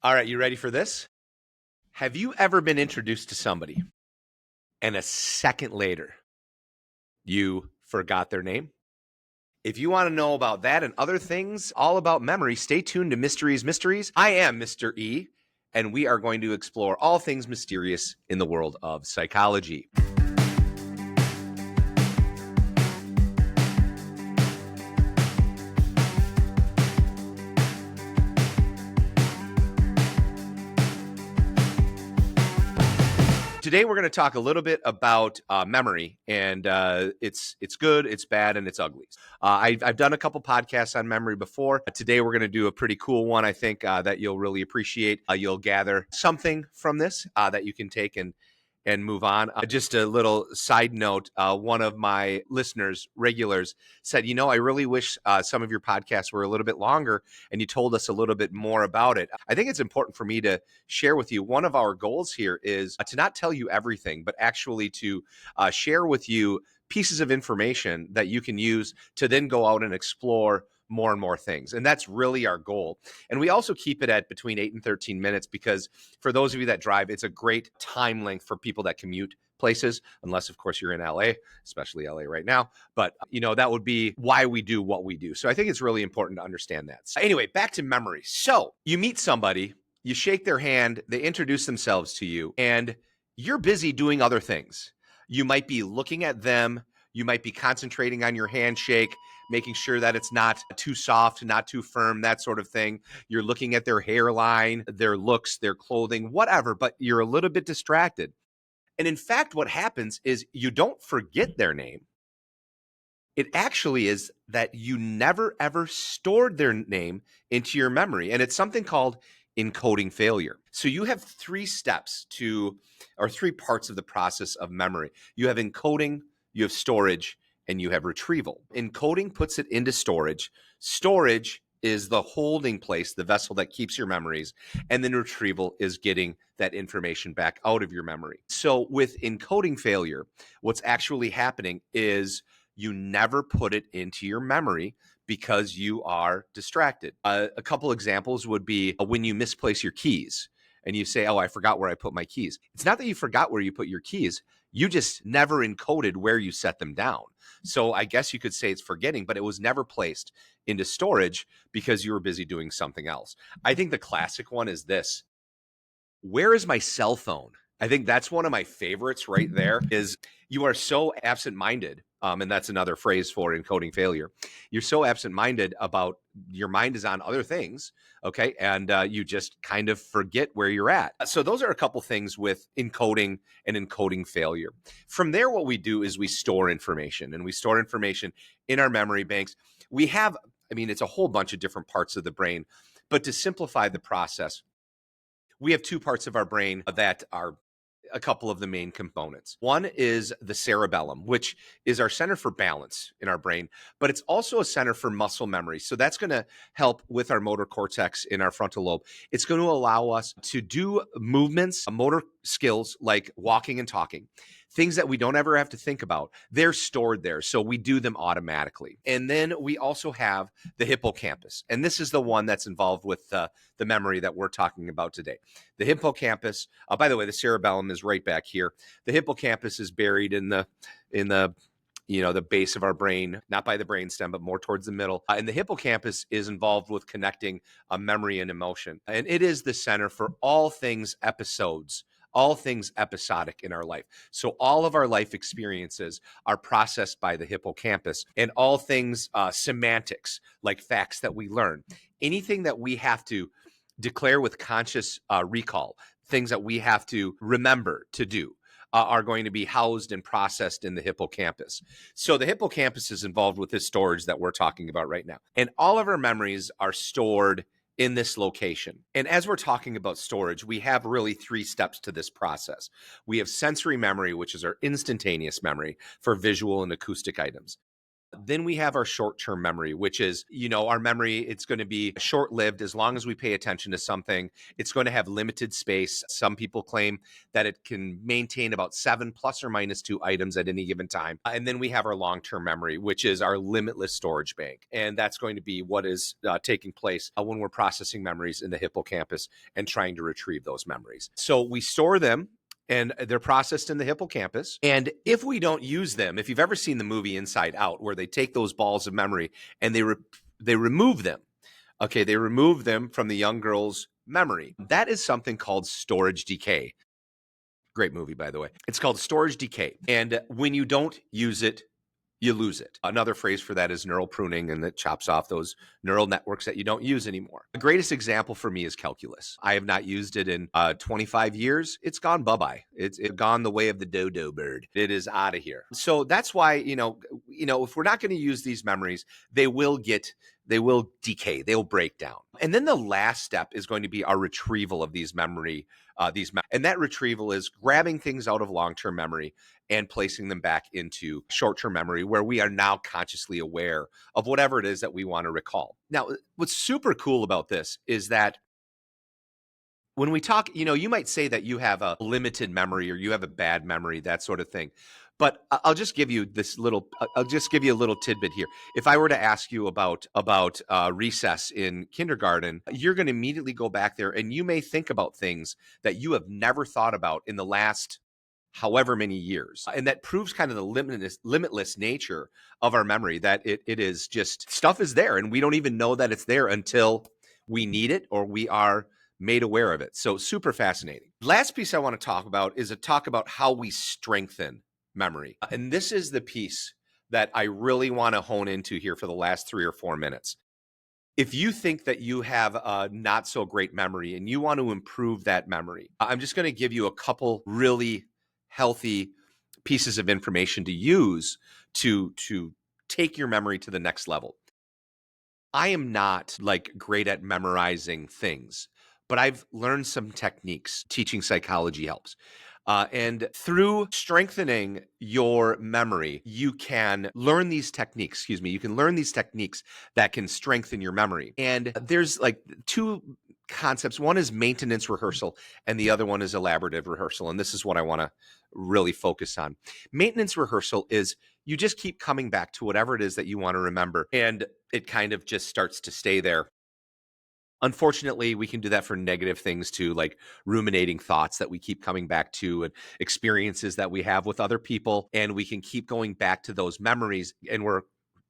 All right, you ready for this? Have you ever been introduced to somebody and a second later you forgot their name? If you want to know about that and other things all about memory, stay tuned to Mysteries Mysteries. I am Mr. E, and we are going to explore all things mysterious in the world of psychology. Today we're going to talk a little bit about memory, and it's good, it's bad, and it's ugly. I've done a couple podcasts on memory before. Today we're going to do a pretty cool one. I think that you'll really appreciate. You'll gather something from this that you can take and move on. Just a little side note, one of my listeners, regulars, said, I really wish some of your podcasts were a little bit longer and you told us a little bit more about it. I think it's important for me to share with you. One of our goals here is to not tell you everything, but actually to share with you pieces of information that you can use to then go out and explore more and more things. And that's really our goal. And we also keep it at between 8 and 13 minutes because for those of you that drive, it's a great time length for people that commute places, unless, of course, you're in LA, especially LA right now. But, that would be why we do what we do. So I think it's really important to understand that. So anyway, back to memory. So you meet somebody, you shake their hand, they introduce themselves to you, and you're busy doing other things. You might be looking at them. You might be concentrating on your handshake, making sure that it's not too soft, not too firm, that sort of thing. You're looking at their hairline, their looks, their clothing, whatever, but you're a little bit distracted. And in fact, what happens is you don't forget their name. It actually is that you never, ever stored their name into your memory. And it's something called encoding failure. So you have three parts of the process of memory. You have encoding, you have storage, and you have retrieval. Encoding puts it into storage. Storage is the holding place, the vessel that keeps your memories. And then retrieval is getting that information back out of your memory. So with encoding failure, what's actually happening is you never put it into your memory because you are distracted. A couple examples would be when you misplace your keys and you say, I forgot where I put my keys. It's not that you forgot where you put your keys. You just never encoded where you set them down. So I guess you could say it's forgetting, but it was never placed into storage because you were busy doing something else. I think the classic one is this. Where is my cell phone? I think that's one of my favorites right there is you are so absent-minded. And that's another phrase for encoding failure. You're so absent-minded about your mind is on other things, okay? And you just kind of forget where you're at. So those are a couple things with encoding and encoding failure. From there, what we do is we store information, and we store information in our memory banks. We have, it's a whole bunch of different parts of the brain, but to simplify the process, we have two parts of our brain that are a couple of the main components. One is the cerebellum, which is our center for balance in our brain, but it's also a center for muscle memory. So that's going to help with our motor cortex in our frontal lobe. It's going to allow us to do movements, motor skills like walking and talking, things that we don't ever have to think about. They're stored there, so we do them automatically. And then we also have the hippocampus, and this is the one that's involved with the memory that we're talking about today. The hippocampus, by the way, the cerebellum is right back here. The hippocampus is buried in the the base of our brain, not by the brainstem, but more towards the middle. And the hippocampus is involved with connecting memory and emotion. And it is the center for all things episodes, all things episodic in our life. So all of our life experiences are processed by the hippocampus, and all things semantics, like facts that we learn, anything that we have to declare with conscious recall, things that we have to remember to do, are going to be housed and processed in the hippocampus. So the hippocampus is involved with this storage that we're talking about right now. And all of our memories are stored in this location. And as we're talking about storage, we have really three steps to this process. We have sensory memory, which is our instantaneous memory for visual and acoustic items. Then we have our short-term memory, which is, our memory, it's going to be short-lived as long as we pay attention to something. It's going to have limited space. Some people claim that it can maintain about 7 plus or minus 2 items at any given time. And then we have our long-term memory, which is our limitless storage bank. And that's going to be what is taking place when we're processing memories in the hippocampus and trying to retrieve those memories. So we store them and they're processed in the hippocampus. And if we don't use them, if you've ever seen the movie Inside Out, where they take those balls of memory and they remove them, okay, they remove them from the young girl's memory. That is something called storage decay. Great movie, by the way. It's called storage decay. And when you don't use it, you lose it. Another phrase for that is neural pruning, and that chops off those neural networks that you don't use anymore. The greatest example for me is calculus. I have not used it in 25 years. It's gone bye-bye. It's gone the way of the dodo bird. It is out of here. So that's why, if we're not going to use these memories, they will decay, they'll break down. And then the last step is going to be our retrieval of these memory. And that retrieval is grabbing things out of long-term memory and placing them back into short-term memory, where we are now consciously aware of whatever it is that we want to recall. Now, what's super cool about this is that when we talk, you might say that you have a limited memory or you have a bad memory, that sort of thing. But I'll just give you a little tidbit here. If I were to ask you about recess in kindergarten, you're going to immediately go back there and you may think about things that you have never thought about in the last however many years. And that proves kind of the limitless nature of our memory, that it is just, stuff is there and we don't even know that it's there until we need it or we are made aware of it. So super fascinating. Last piece I want to talk about is how we strengthen memory. And this is the piece that I really want to hone into here for the last 3 or 4 minutes. If you think that you have a not so great memory and you want to improve that memory, I'm just going to give you a couple really healthy pieces of information to use to take your memory to the next level. I am not great at memorizing things, but I've learned some techniques. Teaching psychology helps. And through strengthening your memory, you can learn these techniques. You can learn these techniques that can strengthen your memory. And there's 2 concepts. One is maintenance rehearsal, and the other one is elaborative rehearsal. And this is what I want to really focus on. Maintenance rehearsal is you just keep coming back to whatever it is that you want to remember, and it kind of just starts to stay there. Unfortunately, we can do that for negative things too, like ruminating thoughts that we keep coming back to and experiences that we have with other people. And we can keep going back to those memories and we're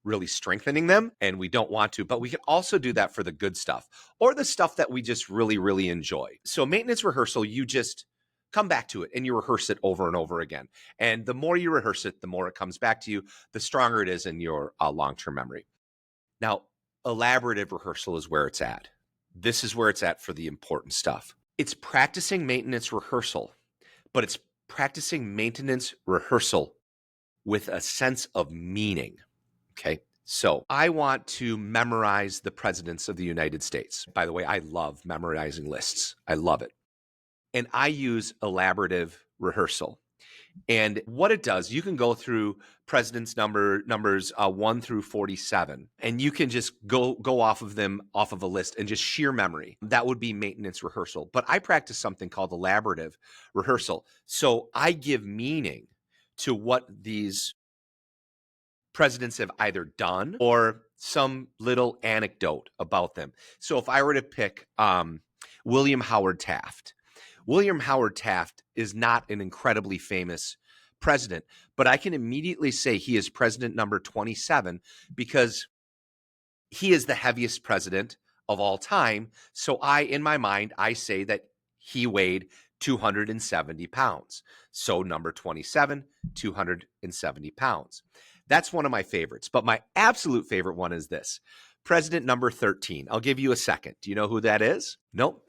really strengthening them, and we don't want to. But we can also do that for the good stuff or the stuff that we just really, really enjoy. So maintenance rehearsal, you just come back to it and you rehearse it over and over again. And the more you rehearse it, the more it comes back to you, the stronger it is in your long-term memory. Now, elaborative rehearsal is where it's at. This is where it's at for the important stuff. It's practicing maintenance rehearsal, but it's practicing maintenance rehearsal with a sense of meaning. Okay. So I want to memorize the presidents of the United States. By the way, I love memorizing lists. I love it. And I use elaborative rehearsal. And what it does, you can go through president's numbers 1 through 47, and you can just go off of them, off of a list, and just sheer memory. That would be maintenance rehearsal. But I practice something called elaborative rehearsal. So I give meaning to what these presidents have either done or some little anecdote about them. So if I were to pick William Howard Taft, William Howard Taft is not an incredibly famous president, but I can immediately say he is president number 27 because he is the heaviest president of all time. So in my mind, I say that he weighed 270 pounds. So number 27, 270 pounds. That's one of my favorites. But my absolute favorite one is this. President number 13. I'll give you a second. Do you know who that is? Nope.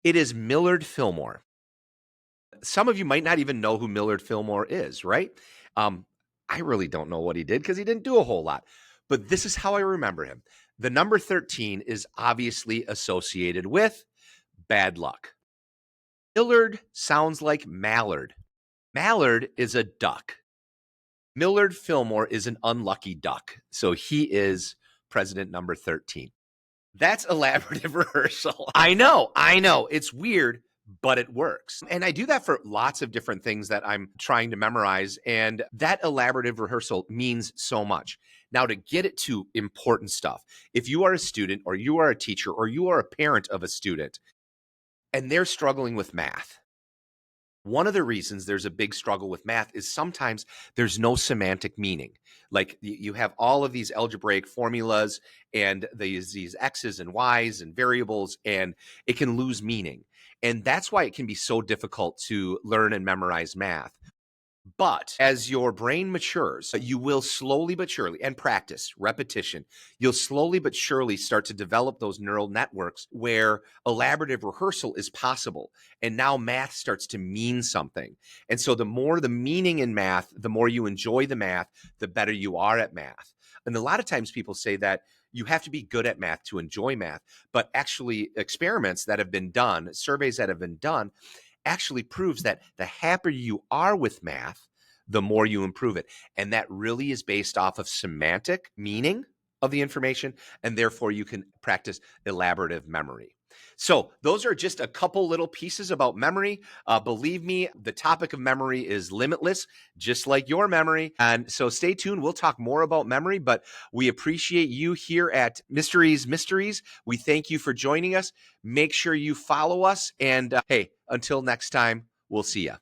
It is Millard Fillmore. Some of you might not even know who Millard Fillmore is, right? I really don't know what he did because he didn't do a whole lot. But this is how I remember him. The number 13 is obviously associated with bad luck. Millard sounds like mallard. Mallard is a duck. Millard Fillmore is an unlucky duck. So he is president number 13. That's elaborative rehearsal. I know. It's weird, but it works. And I do that for lots of different things that I'm trying to memorize. And that elaborative rehearsal means so much. Now, to get it to important stuff, if you are a student or you are a teacher or you are a parent of a student and they're struggling with math, one of the reasons there's a big struggle with math is sometimes there's no semantic meaning. Like you have all of these algebraic formulas and these X's and Y's and variables, and it can lose meaning. And that's why it can be so difficult to learn and memorize math. But as your brain matures, you will slowly but surely, and practice, repetition, you'll slowly but surely start to develop those neural networks where elaborative rehearsal is possible. And now math starts to mean something. And so the more the meaning in math, the more you enjoy the math, the better you are at math. And a lot of times people say that you have to be good at math to enjoy math. But actually, experiments that have been done, surveys that have been done, actually proves that the happier you are with math, the more you improve it. And that really is based off of semantic meaning of the information, and therefore you can practice elaborative memory. So those are just a couple little pieces about memory. Believe me, the topic of memory is limitless, just like your memory. And so stay tuned. We'll talk more about memory, but we appreciate you here at Mysteries. We thank you for joining us. Make sure you follow us. And hey, until next time, we'll see you.